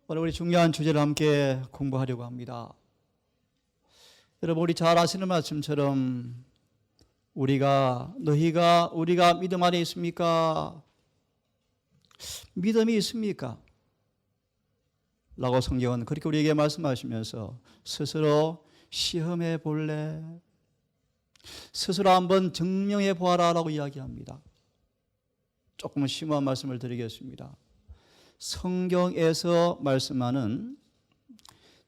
오늘 우리 중요한 주제를 함께 공부하려고 합니다. 여러분, 우리 잘 아시는 말씀처럼 우리가 믿음 안에 있습니까? 믿음이 있습니까? 라고 성경은 그렇게 우리에게 말씀하시면서 스스로 시험해 볼래? 스스로 한번 증명해 보아라 라고 이야기합니다. 조금은 심오한 말씀을 드리겠습니다. 성경에서 말씀하는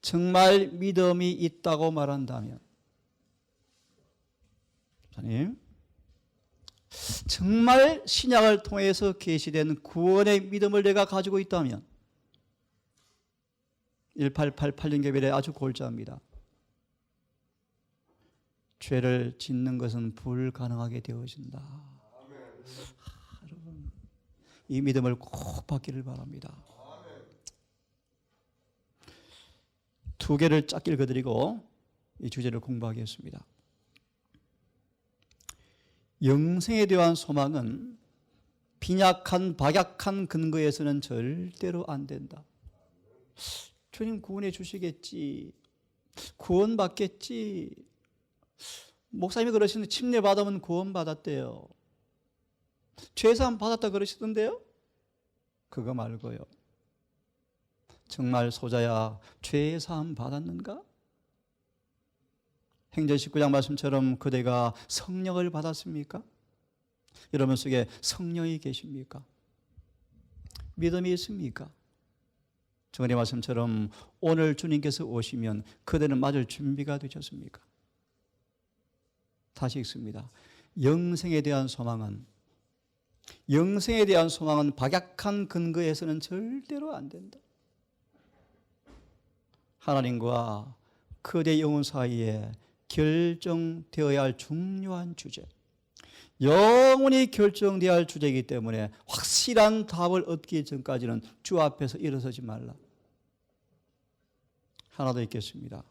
정말 믿음이 있다고 말한다면, 목사님, 정말 신약을 통해서 계시된 구원의 믿음을 내가 가지고 있다면 1888년 개별에 아주 골자입니다. 죄를 짓는 것은 불가능하게 되어진다. 여러분, 이 믿음을 꼭 받기를 바랍니다. 두 개를 짧게 읽어드리고 이 주제를 공부하겠습니다. 영생에 대한 소망은 빈약한 박약한 근거에서는 절대로 안 된다. 주님 구원해 주시겠지, 구원 받겠지, 목사님이 그러시는데 침례 받으면 구원 받았대요, 죄사함 받았다 그러시던데요. 그거 말고요, 정말 소자야 죄사함 받았는가? 행전 19장 말씀처럼 그대가 성령을 받았습니까? 여러분 속에 성령이 계십니까? 믿음이 있습니까? 주님의 말씀처럼 오늘 주님께서 오시면 그대는 맞을 준비가 되셨습니까? 다시 읽습니다. 영생에 대한 소망은 박약한 근거에서는 절대로 안 된다. 하나님과 그대 영혼 사이에 결정되어야 할 중요한 주제, 영원히 결정되어야 할 주제이기 때문에 확실한 답을 얻기 전까지는 주 앞에서 일어서지 말라. 하나 더 있겠습니다.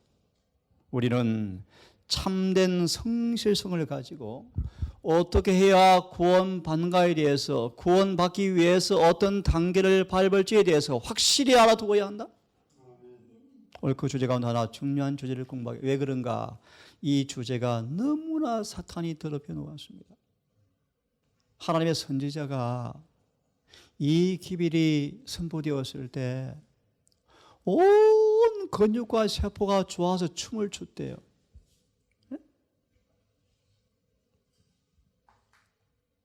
우리는 참된 성실성을 가지고 어떻게 해야 구원받는가에 대해서, 구원받기 위해서 어떤 단계를 밟을지에 대해서 확실히 알아두어야 한다. 오늘 그 주제 가운데 하나 중요한 주제를 공부하게. 왜 그런가? 이 주제가 너무나 사탄이 더럽혀 놓았습니다. 하나님의 선지자가 이 기별이 선포되었을 때 온 근육과 세포가 좋아서 춤을 췄대요.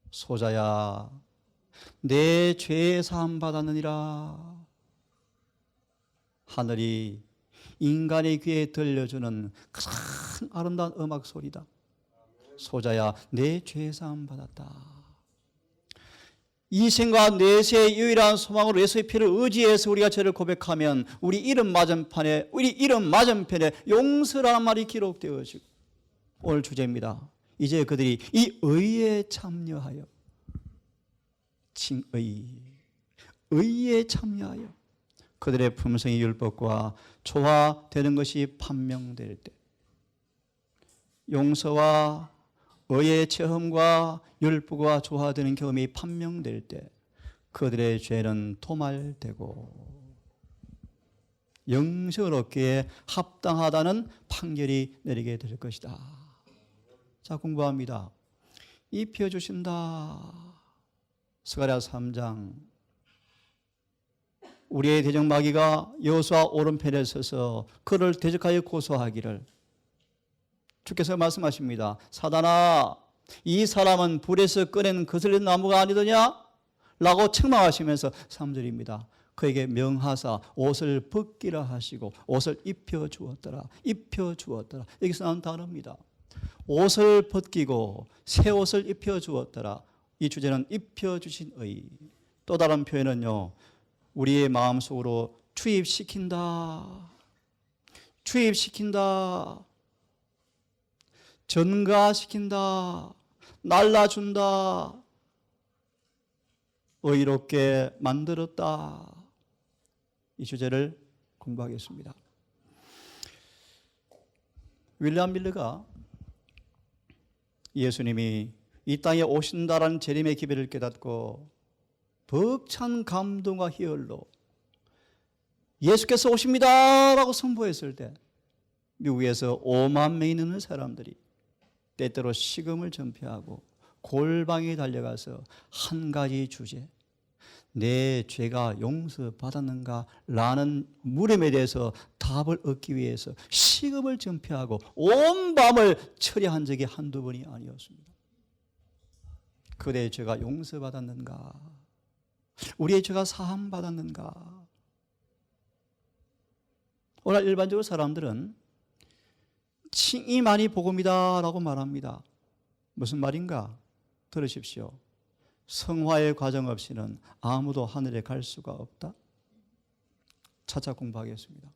소자야 내 죄 사함 받았느니라. 하늘이 인간의 귀에 들려주는 큰 아름다운 음악 소리다. 소자야 내 죄 사함 받았다. 이생과 내세의 유일한 소망으로 예수의 피를 의지해서 우리가 죄를 고백하면 우리 이름 맞은편에 용서라는 말이 기록되어지고, 오늘 주제입니다. 이제 그들이 이 의에 참여하여, 의에 참여하여 그들의 품성이 율법과 조화되는 것이 판명될 때, 용서와 의의 체험과 율법과 조화되는 경험이 판명될 때 그들의 죄는 도말되고 영생을 얻기에 합당하다는 판결이 내리게 될 것이다. 자, 공부합니다. 입혀주신다. 스가랴 3장. 우리의 대적마귀가 여호수아 오른편에 서서 그를 대적하여 고소하기를, 주께서 말씀하십니다. 사단아, 이 사람은 불에서 꺼낸 거슬린 나무가 아니더냐? 라고 책망하시면서 3절입니다. 그에게 명하사 옷을 벗기라 하시고 옷을 입혀주었더라. 여기서 나온 단어입니다. 옷을 벗기고 새 옷을 입혀주었더라. 이 주제는 입혀주신 의. 또 다른 표현은요, 우리의 마음속으로 투입시킨다. 전가시킨다. 날라준다. 의롭게 만들었다. 이 주제를 공부하겠습니다. 윌리엄 밀러가 예수님이 이 땅에 오신다라는 재림의 기별을 깨닫고 벅찬 감동과 희열로 예수께서 오십니다라고 선포했을 때 미국에서 5만 명이 넘는 사람들이 때때로 식음을 전폐하고 골방에 달려가서 한 가지 주제, 내 죄가 용서받았는가 라는 물음에 대해서 답을 얻기 위해서 식음을 전폐하고 온 밤을 처리한 적이 한두 번이 아니었습니다. 그대의 죄가 용서받았는가? 우리의 죄가 사함받았는가? 오늘 일반적으로 사람들은 칭이 많이 복음이다 라고 말합니다. 무슨 말인가? 들으십시오. 성화의 과정 없이는 아무도 하늘에 갈 수가 없다. 차차 공부하겠습니다.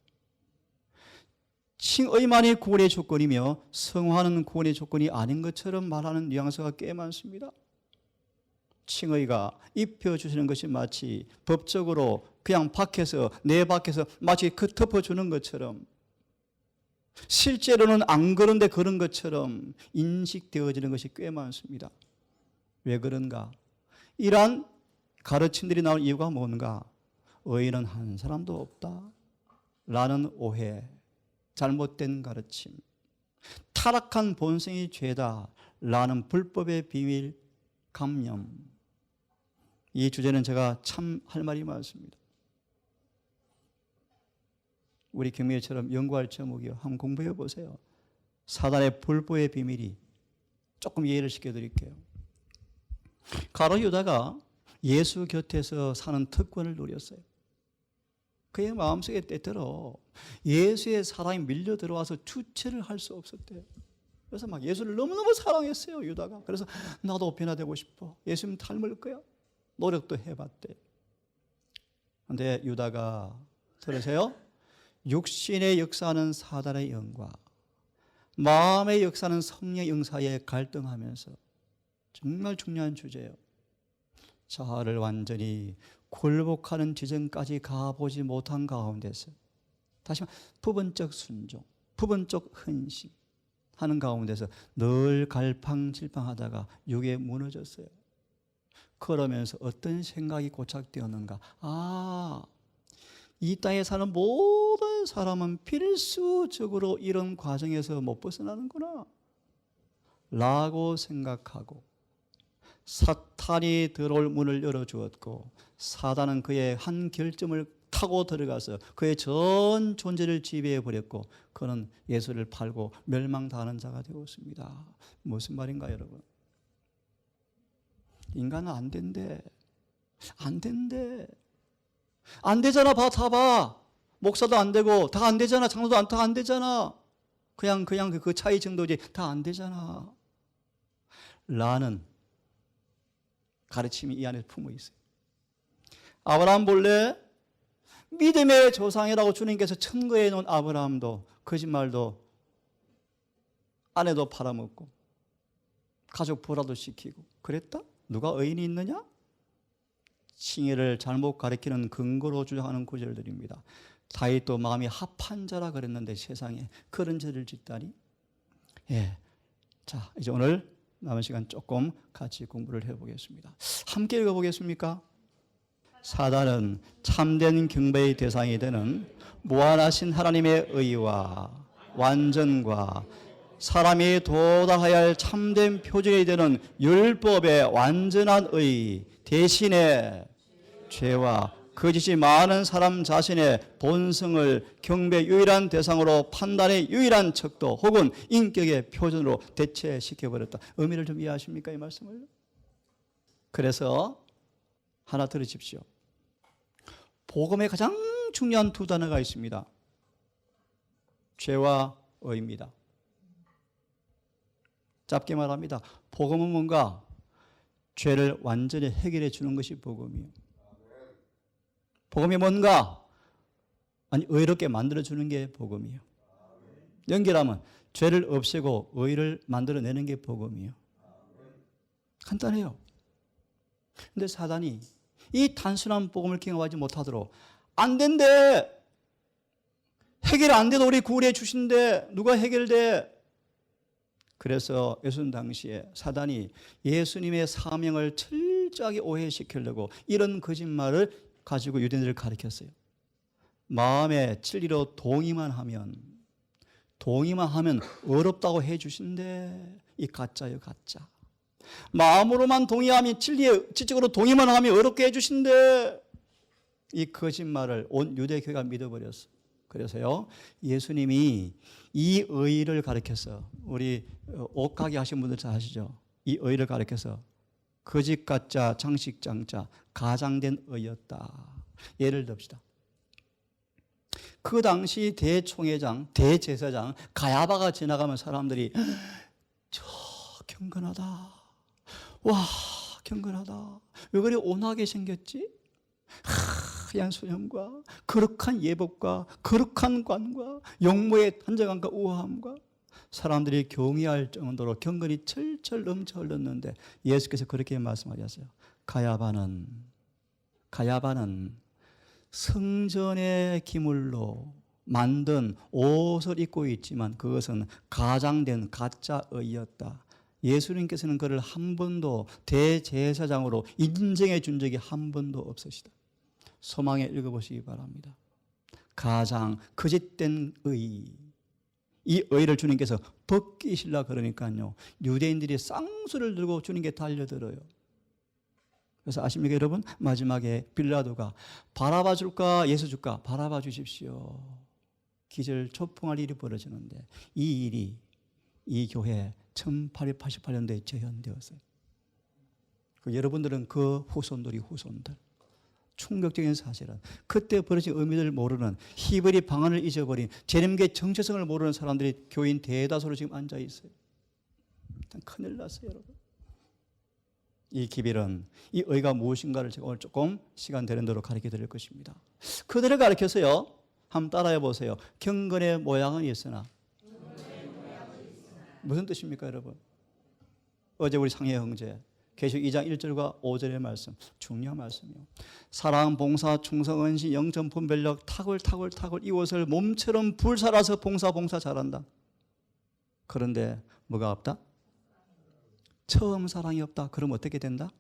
칭의만이 구원의 조건이며 성화는 구원의 조건이 아닌 것처럼 말하는 뉘앙스가 꽤 많습니다. 칭의가 입혀주시는 것이 마치 법적으로 그냥 밖에서 내 밖에서 마치 그 덮어주는 것처럼, 실제로는 안 그런데 그런 것처럼 인식되어지는 것이 꽤 많습니다. 왜 그런가? 이러한 가르침들이 나온 이유가 뭔가? 의인은 한 사람도 없다 라는 오해, 잘못된 가르침, 타락한 본성이 죄다 라는 불법의 비밀 감염. 이 주제는 제가 참 할 말이 많습니다. 우리 경미애처럼 연구할 제목이요. 한번 공부해 보세요. 사단의 불법의 비밀이. 조금 이해를 시켜드릴게요. 가룟 유다가 예수 곁에서 사는 특권을 누렸어요. 그의 마음속에 때때로 예수의 사랑이 밀려 들어와서 주체를 할 수 없었대요. 그래서 막 예수를 너무너무 사랑했어요, 유다가. 그래서 나도 변화되고 싶어. 예수님 닮을 거야. 노력도 해봤대. 그런데 유다가, 들으세요? 육신의 역사는 사단의 영과 마음의 역사는 성령의 영 사이에 갈등하면서, 정말 중요한 주제예요. 자아를 완전히 굴복하는 지점까지 가보지 못한 가운데서, 다시 말해 부분적 순종, 부분적 헌신 하는 가운데서 늘 갈팡질팡하다가 육에 무너졌어요. 그러면서 어떤 생각이 고착되었는가? 이 땅에 사는 모든 사람은 필수적으로 이런 과정에서 못 벗어나는구나 라고 생각하고, 사탄이 들어올 문을 열어주었고 사단은 그의 한 결점을 타고 들어가서 그의 전 존재를 지배해버렸고, 그는 예수를 팔고 멸망당하는 자가 되었습니다. 무슨 말인가 여러분? 인간은 안 된대. 안 된대. 안 되잖아. 다 봐. 목사도 안 되고 다 안 되잖아. 장로도 다 안 되잖아. 그냥 그 차이 정도지. 다 안 되잖아 라는 가르침이 이 안에 품어 있어요. 아브라함 본래 믿음의 조상이라고 주님께서 천거해 놓은 아브라함도 거짓말도 아내도 팔아먹고 가족 부라도 시키고 그랬다? 누가 의인이 있느냐? 칭의를 잘못 가리키는 근거로 주장하는 구절들입니다. 다윗도 마음이 합한 자라 그랬는데 세상에 그런 죄를 짓다니. 자, 이제 오늘 남은 시간 조금 같이 공부를 해보겠습니다. 함께 읽어보겠습니까? 사단은 참된 경배의 대상이 되는 무한하신 하나님의 의와 완전과 사람이 도달해야 할 참된 표준이 되는 율법의 완전한 의 대신에 죄와 거짓이 많은 사람 자신의 본성을 경배의 유일한 대상으로 판단의 유일한 척도 혹은 인격의 표준으로 대체시켜버렸다. 의미를 좀 이해하십니까, 이 말씀을? 그래서 하나 들으십시오. 복음의 가장 중요한 두 단어가 있습니다. 죄와 의입니다. 짧게 말합니다. 복음은 뭔가? 죄를 완전히 해결해 주는 것이 복음이에요. 복음이 뭔가? 아니, 의롭게 만들어주는 게 복음이에요. 연결하면 죄를 없애고 의를 만들어내는 게 복음이에요. 간단해요. 그런데 사단이 이 단순한 복음을 경험하지 못하도록 안 된대. 해결 안 돼도 우리 구원해 주신대. 누가 해결돼? 그래서 예수님 당시에 사단이 예수님의 사명을 철저하게 오해시키려고 이런 거짓말을 가지고 유대인들을 가르쳤어요. 마음에 진리로 동의만 하면 어렵다고 해 주신대. 이 가짜요, 가짜. 마음으로만 동의하면 진리에 지적으로 동의만 하면 어렵게 해 주신대. 이 거짓말을 온 유대교회가 믿어버렸어. 그래서요, 예수님이 이 의의를 가르쳐서, 우리 옷가게 하신 분들 잘 아시죠? 이 의의를 가르쳐서 거짓 가짜 장식 장자 가장된 의였다. 예를 듭시다. 그 당시 대총회장, 대제사장 가야바가 지나가면 사람들이 저 경건하다. 와, 경건하다. 왜 그리 온화하게 생겼지? 하얀 수염과 거룩한 예복과 거룩한 관과 용모의 단정함과 우아함과 사람들이 경외할 정도로 경건이 철철 넘쳐 흘렀는데 예수께서 그렇게 말씀하셨어요. 가야바는 성전의 기물로 만든 옷을 입고 있지만 그것은 가장된 가짜의였다. 예수님께서는 그를 한 번도 대제사장으로 인정해 준 적이 한 번도 없으시다. 소망에 읽어보시기 바랍니다. 가장 거짓된 의, 이 의를 주님께서 벗기시려 그러니까요, 유대인들이 쌍수를 들고 주님께 달려들어요. 그래서 아십니까 여러분? 마지막에 빌라도가 바라봐 줄까 예수 줄까? 바라봐 주십시오. 기절 초풍할 일이 벌어지는데 이 일이 이 교회 1888년도에 재현되었어요. 여러분들은 그 후손들 충격적인 사실은 그때 벌어진 의미를 모르는 히브리 방언을 잊어버린 재림계 정체성을 모르는 사람들이 교인 대다수로 지금 앉아 있어요. 큰일 났어요 여러분. 이 기별은 이 의가 무엇인가를 제가 오늘 조금 시간 되는 대로 가르쳐 드릴 것입니다. 그들을 가르쳐서요, 한번 따라해 보세요. 경건의 모양은 있으나. 무슨 뜻입니까 여러분? 어제 우리 상해 형제 계시록 2장 1절과 5절의 말씀, 중요한 말씀이요. 사랑, 봉사, 충성,恩시, 영전, 분별력, 탁월 이것을 몸처럼 불살아서 봉사 잘한다. 그런데 뭐가 없다? 처음 사랑이 없다. 그럼 어떻게 된다?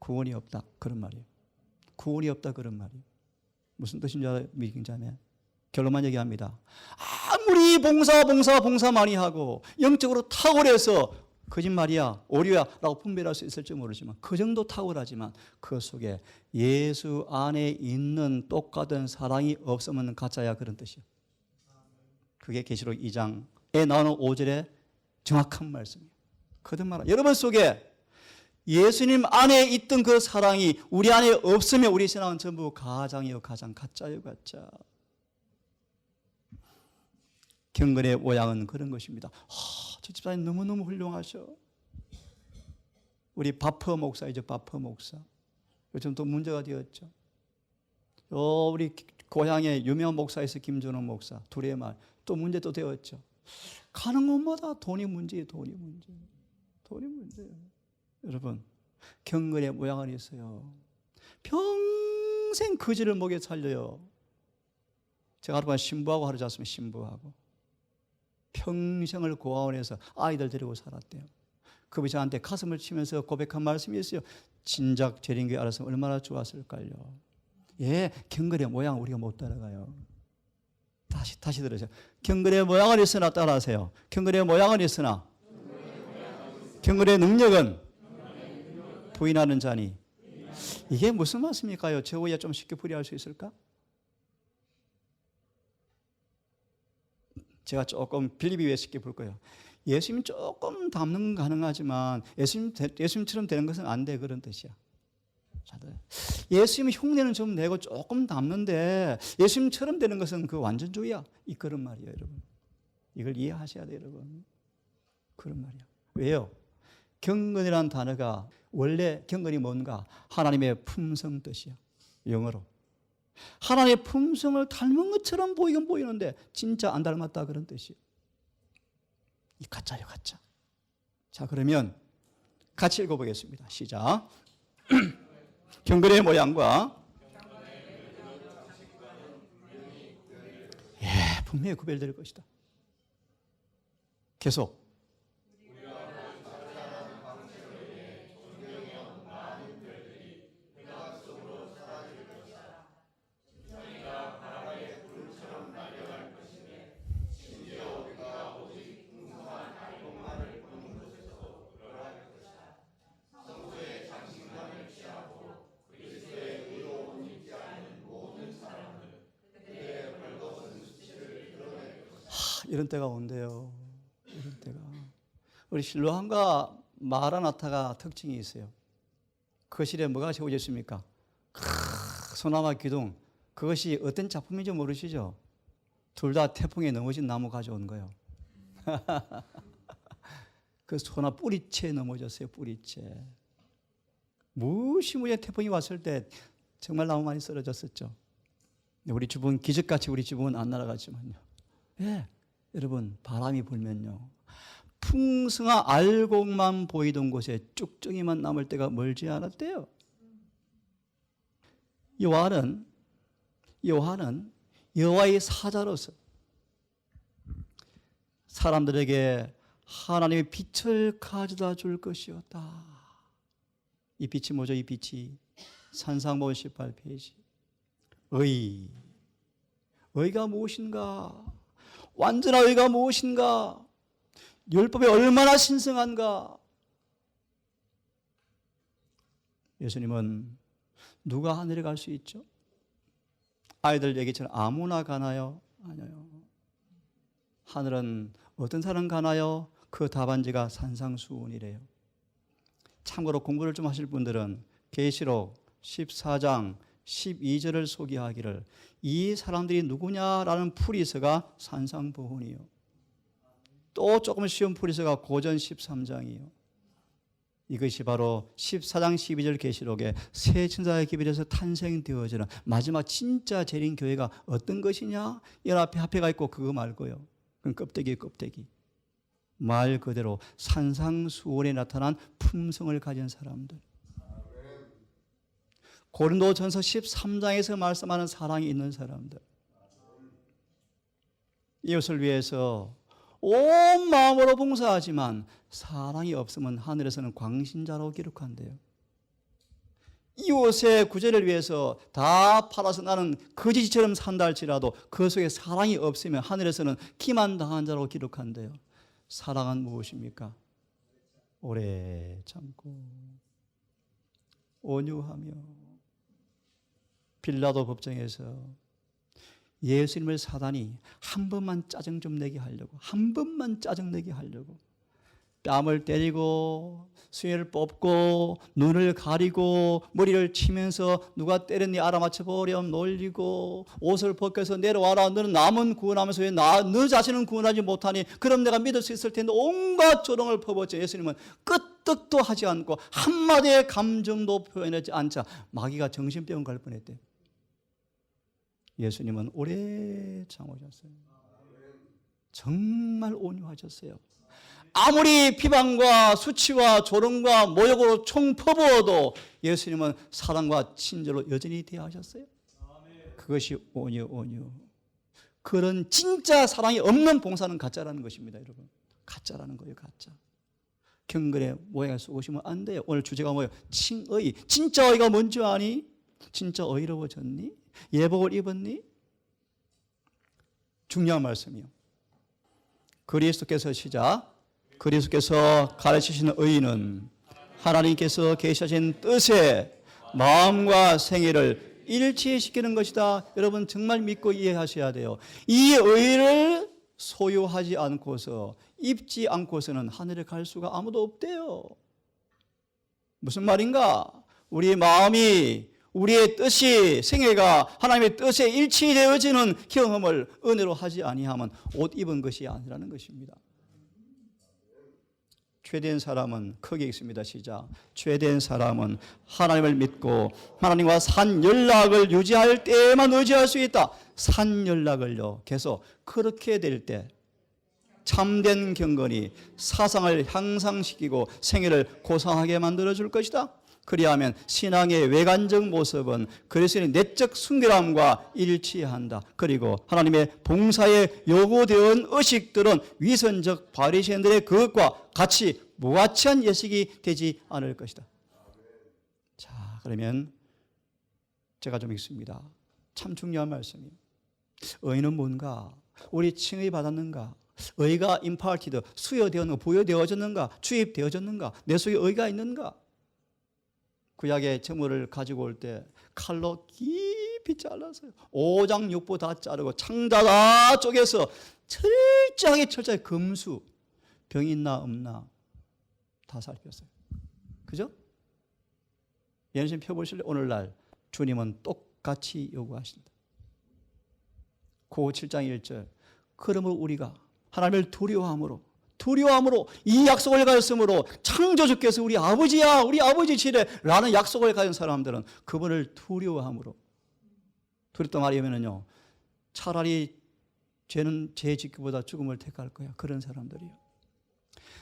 구원이 없다. 그런 말이에요. 구원이 없다. 그런 말이에요. 무슨 뜻인지 알아요? 미경자매. 결론만 얘기합니다. 아무리 봉사 많이 하고 영적으로 탁월해서 거짓말이야, 오류야 라고 분별할 수 있을지 모르지만 그 정도 탁월하지만 그 속에 예수 안에 있는 똑같은 사랑이 없으면 가짜야, 그런 뜻이에요. 그게 계시록 2장에 나오는 5절의 정확한 말씀이에요. 거듭말, 여러분 속에 예수님 안에 있던 그 사랑이 우리 안에 없으면 우리 신앙은 전부 가장이요, 가장 가짜요, 가짜. 경건의 모양은 그런 것입니다. 저 집사님 너무너무 훌륭하셔. 우리 바퍼 목사이죠, 바퍼 목사. 요즘 또 문제가 되었죠. 우리 고향에 유명한 목사에서 김준호 목사, 둘의 말, 또 문제 또 되었죠. 가는 곳마다 돈이 문제예요. 돈이 문제예요. 여러분, 경건의 모양은 있어요. 평생 거지를 먹여 살려요. 제가 하루만 신부하고 하루 잤으면 신부하고 평생을 고아원에서 아이들 데리고 살았대요. 그분이 저한테 가슴을 치면서 고백한 말씀이 있어요. 진작 재림교회 알았으면 얼마나 좋았을까요. 예, 경건의 모양 우리가 못 따라가요. 다시 들으세요. 경건의 모양은 있으나 따라하세요. 경건의 모양은 있으나 경건의 능력은 부인하는 자니. 이게 무슨 말씀일까요? 저 위에 좀 쉽게 풀이할 수 있을까? 제가 조금 빌립이 위해 쉽게 볼 거예요. 예수님 조금 닮는 건 가능하지만 예수님처럼 되는 것은 안 돼, 그런 뜻이야. 예수님 흉내는 좀 내고 조금 닮는데 예수님처럼 되는 것은 그 완전주의야. 이 그런 말이에요, 여러분. 이걸 이해하셔야 돼요, 여러분. 그런 말이야. 왜요? 경건이라는 단어가 원래 경건이 뭔가? 하나님의 품성 뜻이야. 영어로. 하나님의 품성을 닮은 것처럼 보이긴 보이는데 진짜 안 닮았다, 그런 뜻이에요. 이 가짜요, 가짜. 자, 그러면 같이 읽어보겠습니다. 시작. 경건의 모양과 분명히 구별될 것이다. 계속. 이런 때가 온대요. 이런 때가. 우리 실로암과 마라나타가 특징이 있어요. 그 실에 뭐가 세워졌습니까? 소나무 기둥. 그것이 어떤 작품인지 모르시죠? 둘 다 태풍에 넘어진 나무 가져온 거예요. 그 소나 뿌리채 넘어졌어요. 뿌리채. 무시무시한 태풍이 왔을 때 정말 나무 많이 쓰러졌었죠. 우리 집은 기적같이 우리 집은 안 날아갔지만요. 예, 여러분 바람이 불면요. 풍성한 알곡만 보이던 곳에 쭉정이만 남을 때가 멀지 않았대요. 요한은 여호와의 사자로서 사람들에게 하나님의 빛을 가져다 줄 것이었다. 이 빛이 뭐죠? 이 빛이 산상보훈 18페이지. 의가 무엇인가? 완전한 의가 무엇인가? 율법이 얼마나 신성한가? 예수님은 누가 하늘에 갈 수 있죠? 아이들 얘기처럼 아무나 가나요? 아니요. 하늘은 어떤 사람 가나요? 그 답안지가 산상수훈이래요. 참고로 공부를 좀 하실 분들은 계시록 14장 12절을 소개하기를 이 사람들이 누구냐라는 풀이서가 산상보훈이요. 또 조금 쉬운 풀이서가 고전 13장이요. 이것이 바로 14장 12절 계시록에 새 천사의 기별에서 탄생되어지는 마지막 진짜 재림 교회가 어떤 것이냐? 연합회 합회가 있고 그거 말고요. 그건 껍데기. 말 그대로 산상수훈에 나타난 품성을 가진 사람들. 고린도전서 13장에서 말씀하는 사랑이 있는 사람들. 이웃을 위해서 온 마음으로 봉사하지만 사랑이 없으면 하늘에서는 광신자로 기록한대요. 이웃의 구제를 위해서 다 팔아서 나는 거지처럼 산다 할지라도 그 속에 사랑이 없으면 하늘에서는 기만당한 자로 기록한대요. 사랑은 무엇입니까? 오래 참고 온유하며. 빌라도 법정에서 예수님을 사단이 한 번만 짜증 좀 내게 하려고, 한 번만 짜증 내게 하려고 뺨을 때리고 수염을 뽑고 눈을 가리고 머리를 치면서 누가 때렸니 알아맞혀 버렴 놀리고 옷을 벗겨서 내려와라 너는 남은 구원하면서 왜 너 자신은 구원하지 못하니 그럼 내가 믿을 수 있을 텐데 온갖 조롱을 퍼붓죠. 예수님은 끄떡도 하지 않고 한마디의 감정도 표현하지 않자 마귀가 정신병 갈 뻔했대요. 예수님은 오래 참으셨어요. 정말 온유하셨어요. 아무리 비방과 수치와 조롱과 모욕으로 총퍼부어도 예수님은 사랑과 친절로 여전히 대하셨어요. 그것이 온유. 그런 진짜 사랑이 없는 봉사는 가짜라는 것입니다, 여러분. 가짜라는 거예요, 가짜. 경건의 모양을 쏘시면 안 돼요. 오늘 주제가 뭐예요? 칭의. 진짜 의가 뭔지 아니? 진짜 의로워졌니? 예복을 입었니? 중요한 말씀이요. 그리스도께서 그리스도께서 가르치시는 의는 하나님께서 계시하신 뜻에 마음과 생애를 일치시키는 것이다. 여러분 정말 믿고 이해하셔야 돼요. 이 의를 소유하지 않고서 입지 않고서는 하늘에 갈 수가 아무도 없대요. 무슨 말인가? 우리의 마음이 우리의 뜻이 생애가 하나님의 뜻에 일치되어지는 경험을 은혜로 하지 아니하면 옷 입은 것이 아니라는 것입니다. 죄된 사람은 크게 읽습니다. 시작. 죄된 사람은 하나님을 믿고 하나님과 산 연락을 유지할 때에만 의지할 수 있다. 산 연락을요. 계속 그렇게 될 때 참된 경건이 사상을 향상시키고 생애를 고상하게 만들어줄 것이다. 그리하면 신앙의 외관적 모습은 그리스도의 내적 순결함과 일치한다. 그리고 하나님의 봉사에 요구되는 의식들은 위선적 바리새인들의 그것과 같이 무가치한 예식이 되지 않을 것이다. 자, 그러면 제가 좀 읽습니다. 참 중요한 말씀이에요. 의는 뭔가? 우리 칭의 받았는가? 의가 임파티드, 수여되었는가? 부여되어졌는가? 주입되어졌는가? 내 속에 의가 있는가? 구약의 제물을 가지고 올 때 칼로 깊이 깊이 잘라서요. 오장육부 다 자르고 창자 다 쪼개서 철저하게 금수, 병이 있나 없나 다 살폈어요. 그죠? 예수님 펴보실래? 오늘날 주님은 똑같이 요구하신다. 고 7장 1절. 그러므로 우리가 하나님을 두려워함으로 이 약속을 가졌으므로 창조주께서 우리 아버지야, 우리 아버지시래 라는 약속을 가진 사람들은 그분을 두려워함으로. 두렵다 말이면요, 차라리 죄는 죄 짓기보다 죽음을 택할 거야. 그런 사람들이요.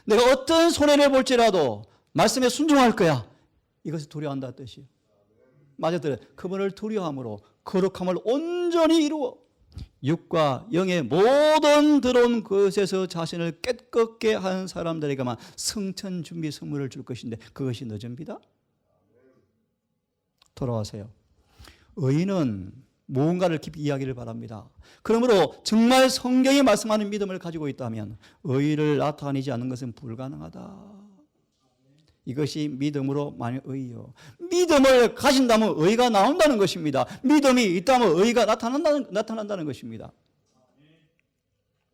내가 어떤 손해를 볼지라도 말씀에 순종할 거야. 이것을 두려워한다 뜻이에요. 맞아요. 그분을 두려워함으로 거룩함을 온전히 이루어 육과 영의 모든 들어온 것에서 자신을 깨끗게 한 사람들에게만 성천 준비 선물을 줄 것인데 그것이 늦은비다. 돌아와세요. 의인은 무언가를 깊이 이야기를 바랍니다. 그러므로 정말 성경이 말씀하는 믿음을 가지고 있다면 의의를 나타내지 않는 것은 불가능하다. 이것이 믿음으로 만일 의요. 믿음을 가진다면 의가 나온다는 것입니다. 믿음이 있다면 의가 나타난다는 것입니다.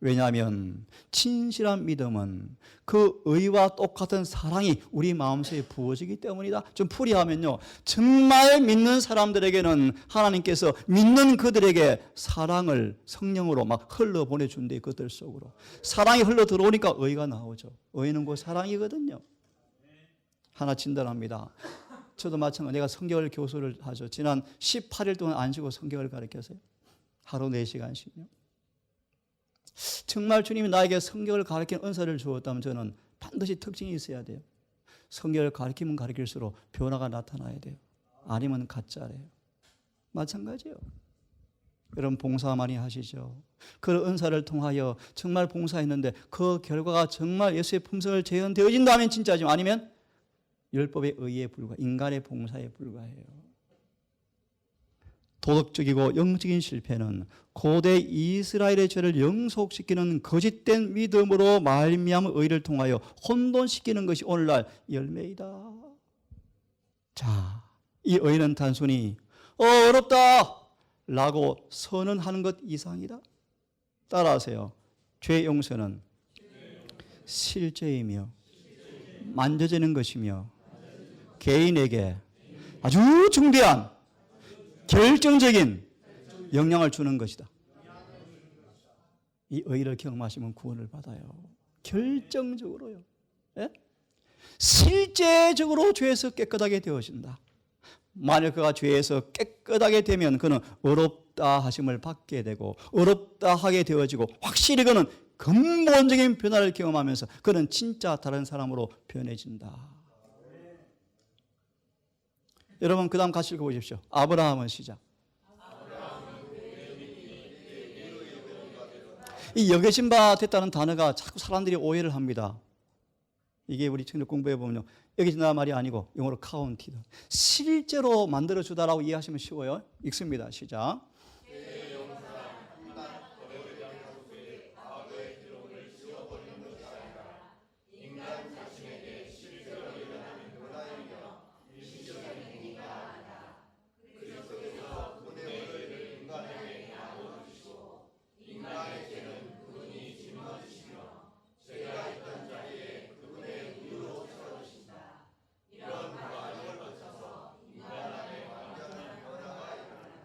왜냐하면 진실한 믿음은 그 의와 똑같은 사랑이 우리 마음속에 부어지기 때문이다. 좀 풀이하면요, 정말 믿는 사람들에게는 하나님께서 믿는 그들에게 사랑을 성령으로 막 흘러 보내준대. 그들 속으로 사랑이 흘러 들어오니까 의가 나오죠. 의는 곧 사랑이거든요. 하나 진단합니다. 저도 마찬가지로 내가 성경을 교수를 하죠. 지난 18일 동안 안 쉬고 성경을 가르쳤어요. 하루 4시간씩요. 정말 주님이 나에게 성경을 가르치는 은사를 주었다면 저는 반드시 특징이 있어야 돼요. 성경을 가르치면 가르칠수록 변화가 나타나야 돼요. 아니면 가짜래요. 마찬가지예요. 여러분 봉사 많이 하시죠. 그 은사를 통하여 정말 봉사했는데 그 결과가 정말 예수의 품성을 재현되어진다면 진짜지만 아니면 율법의 의에 불과, 인간의 봉사에 불과해요. 도덕적이고 영적인 실패는 고대 이스라엘의 죄를 영속시키는 거짓된 믿음으로 말미암은 의를 통하여 혼돈시키는 것이 오늘날 열매이다. 자, 이 의는 단순히 어렵다 라고 선언하는 것 이상이다. 따라하세요. 죄 용서는 실제이며 만져지는 것이며 개인에게 아주 중대한 결정적인 영향을 주는 것이다. 이 의를 경험하시면 구원을 받아요. 결정적으로요. 예? 실제적으로 죄에서 깨끗하게 되어진다. 만약 그가 죄에서 깨끗하게 되면 그는 어렵다 하심을 받게 되고 어렵다 하게 되어지고 확실히 그는 근본적인 변화를 경험하면서 그는 진짜 다른 사람으로 변해진다. 여러분 그 다음 같이 읽어보십시오. 아브라함은 시작. 이 여겨진 바 됐다는 단어가 자꾸 사람들이 오해를 합니다. 이게 우리 친구 공부해 보면요, 여겨진다 말이 아니고 영어로 카운티드. 실제로 만들어주다라고 이해하시면 쉬워요. 읽습니다. 시작.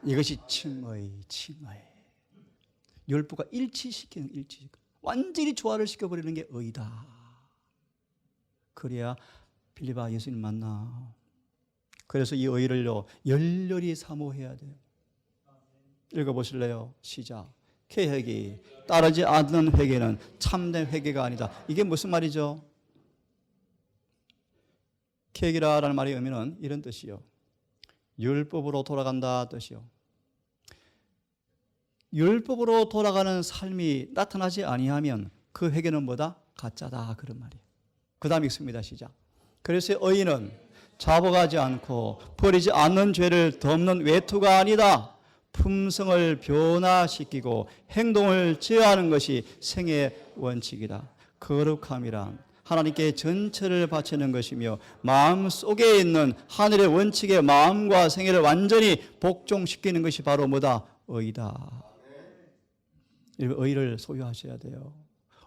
이것이 칭의. 율법과 일치시키는 완전히 조화를 시켜버리는 게 의다. 그래야 빌립아 예수님 만나. 그래서 이 의를요 열렬히 사모해야 돼요. 읽어보실래요? 시작. 계획이 따르지 않는 회개는 참된 회개가 아니다. 이게 무슨 말이죠? 계획이라는 말의 의미는 이런 뜻이요, 율법으로 돌아간다 뜻이요. 율법으로 돌아가는 삶이 나타나지 아니하면 그 회개는 뭐다? 가짜다. 그런 말이에요. 그 다음 읽습니다. 시작. 그래서 의인은 자복하지 않고 버리지 않는 죄를 덮는 외투가 아니다. 품성을 변화시키고 행동을 제어하는 것이 생의 원칙이다. 거룩함이란 하나님께 전체를 바치는 것이며 마음 속에 있는 하늘의 원칙의 마음과 생애를 완전히 복종시키는 것이 바로 뭐다? 의다. 의를 소유하셔야 돼요.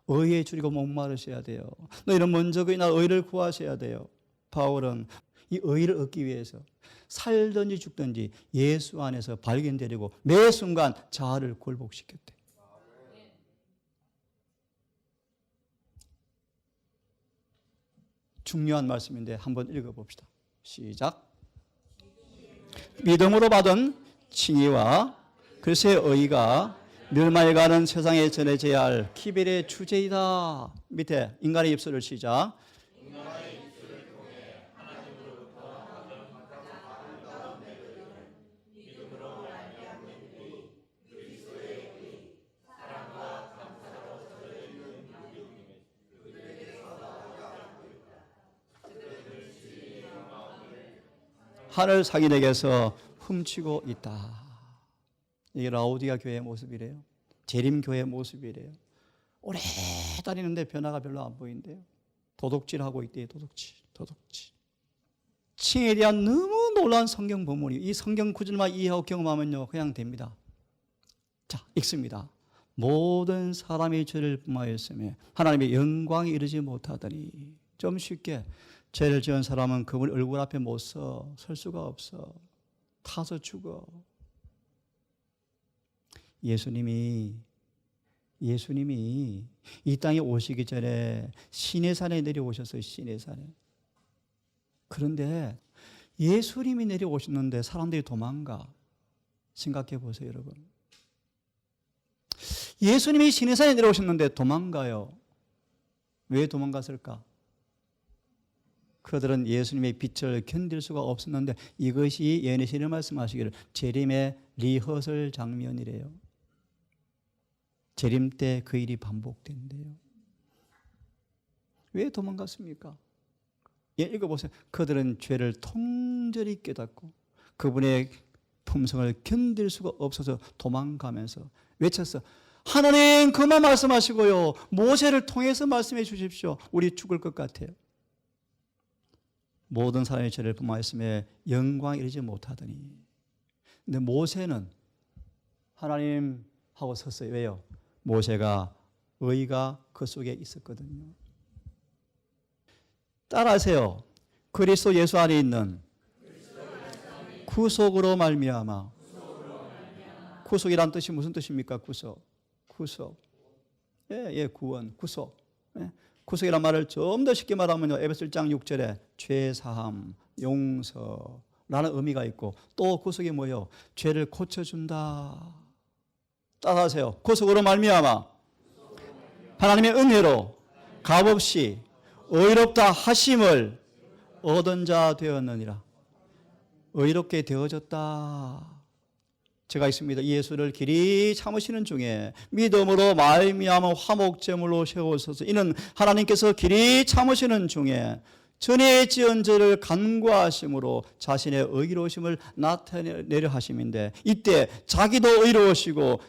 의에 줄이고 목마르셔야 돼요. 너희는 먼저 그이나 의를 구하셔야 돼요. 바울은 이 의를 얻기 위해서 살든지 죽든지 예수 안에서 발견되려고 매 순간 자아를 굴복시켰대. 중요한 말씀인데 한번 읽어봅시다. 시작. 믿음으로 받은 칭의와 그리스도의 의가 멸망해가는 세상에 전해져야 할 기별의 주제이다. 밑에 인간의 입술을 시작. 하늘 상인에게서 훔치고 있다. 이게 라오디가 교회의 모습이래요. 재림 교회의 모습이래요. 오래 다니는데 변화가 별로 안 보인대요. 도둑질하고 있대요. 도둑질. 칭에 대한 너무 놀라운 성경 본문이 이 성경 구절만 이해하고 경험하면요 그냥 됩니다. 자, 읽습니다. 모든 사람이 죄를 범하였으며 하나님의 영광에 이르지 못하더니. 좀 쉽게 죄를 지은 사람은 그분 얼굴 앞에 못 서. 설 수가 없어. 타서 죽어. 예수님이 이 땅에 오시기 전에 시내산에 내려오셨어요. 시내산에. 그런데 예수님이 내려오셨는데 사람들이 도망가. 생각해 보세요, 여러분. 예수님이 시내산에 내려오셨는데 도망가요. 왜 도망갔을까? 그들은 예수님의 빛을 견딜 수가 없었는데 이것이 예언의 말씀하시기를 재림의 리허설 장면이래요. 재림 때 그 일이 반복된대요. 왜 도망갔습니까? 읽어보세요. 그들은 죄를 통절히 깨닫고 그분의 품성을 견딜 수가 없어서 도망가면서 외쳤어. 하나님 그만 말씀하시고요. 모세를 통해서 말씀해 주십시오. 우리 죽을 것 같아요. 모든 사람의 죄를 범하였음에 영광에 이르지 못하더니. 근데 모세는 하나님하고 섰어요. 왜요? 모세가 의가 그 속에 있었거든요. 따라하세요. 그리스도 예수 안에 있는 구속으로 말미암아. 구속이란 뜻이 무슨 뜻입니까? 구속. 구원, 구속. 구속이란 말을 좀 더 쉽게 말하면요. 에베소 1장 6절에 죄사함, 용서라는 의미가 있고 또 구속이 뭐예요? 죄를 고쳐준다. 따라하세요. 구속으로 말미암아 하나님의 은혜로 값없이 의롭다 하심을 얻은 자 되었느니라. 의롭게 되어졌다. 제가 있습니다. 예수를 길이 참으시는 중에 믿음으로 말미암아 화목제물로 세우소서. 이는 하나님께서 길이 참으시는 중에 전에 지은 죄를 간구하심으로 자신의 의로우심을 나타내려 하심인데 이때 자기도 의로우시고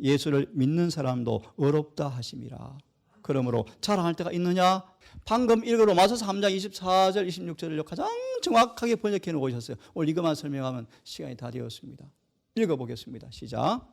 예수를 믿는 사람도 의롭다 하심이라. 그러므로 자랑할 때가 있느냐? 방금 읽은 로마서 3장 24절 26절을 가장 정확하게 번역해 놓고 오셨어요. 오늘 이것만 설명하면 시간이 다 되었습니다. 읽어보겠습니다. 시작.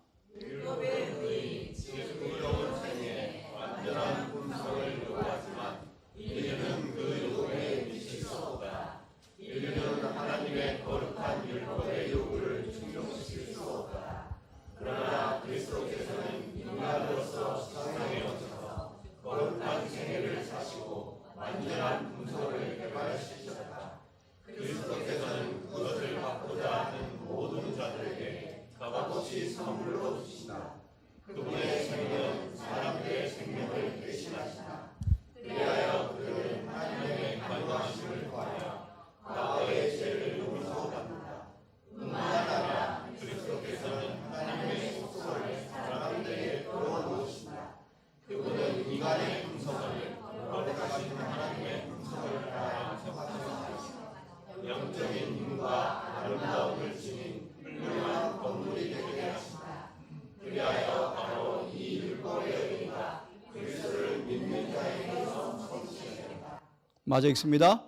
마저 읽습니다.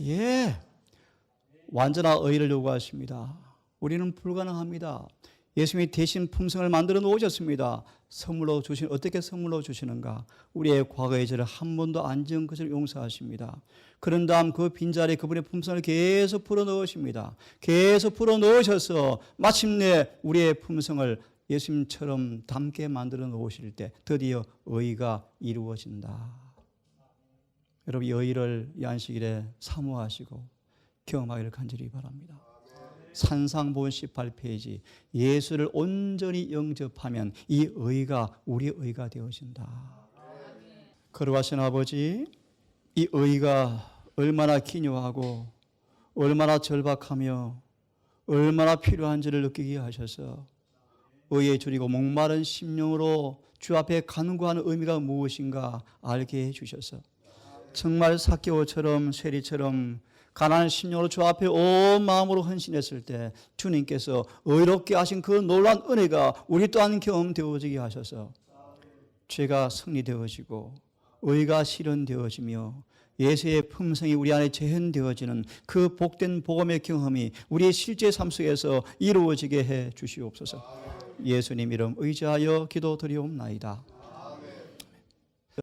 예, 완전한 의를 요구하십니다. 우리는 불가능합니다. 예수님이 대신 품성을 만들어 놓으셨습니다. 선물로 어떻게 선물로 주시는가? 우리의 과거의 죄를 한 번도 안 지은 것을 용서하십니다. 그런 다음 그 빈자리에 그분의 품성을 계속 풀어 넣으십니다. 계속 풀어 넣으셔서 마침내 우리의 품성을 예수님처럼 닮게 만들어 놓으실 때 드디어 의가 이루어진다. 여러분, 이 의를 이 안식일에 사모하시고 경험하기를 간절히 바랍니다. 산상본 18페이지, 예수를 온전히 영접하면 이 의가 우리의 의가 되어진다. 거룩하신 아버지, 이 의가 얼마나 기묘하고 얼마나 절박하며 얼마나 필요한지를 느끼게 하셔서 의에 줄이고 목마른 심령으로 주 앞에 간구하는 의미가 무엇인가 알게 해주셔서 정말 삭개오처럼 세리처럼 가난한 심령으로 주 앞에 온 마음으로 헌신했을 때 주님께서 의롭게 하신 그 놀라운 은혜가 우리 또한 경험되어지게 하셔서 죄가 승리되어지고 의가 실현되어지며 예수의 품성이 우리 안에 재현되어지는 그 복된 복음의 경험이 우리의 실제 삶 속에서 이루어지게 해 주시옵소서. 예수님 이름 의지하여 기도드리옵나이다.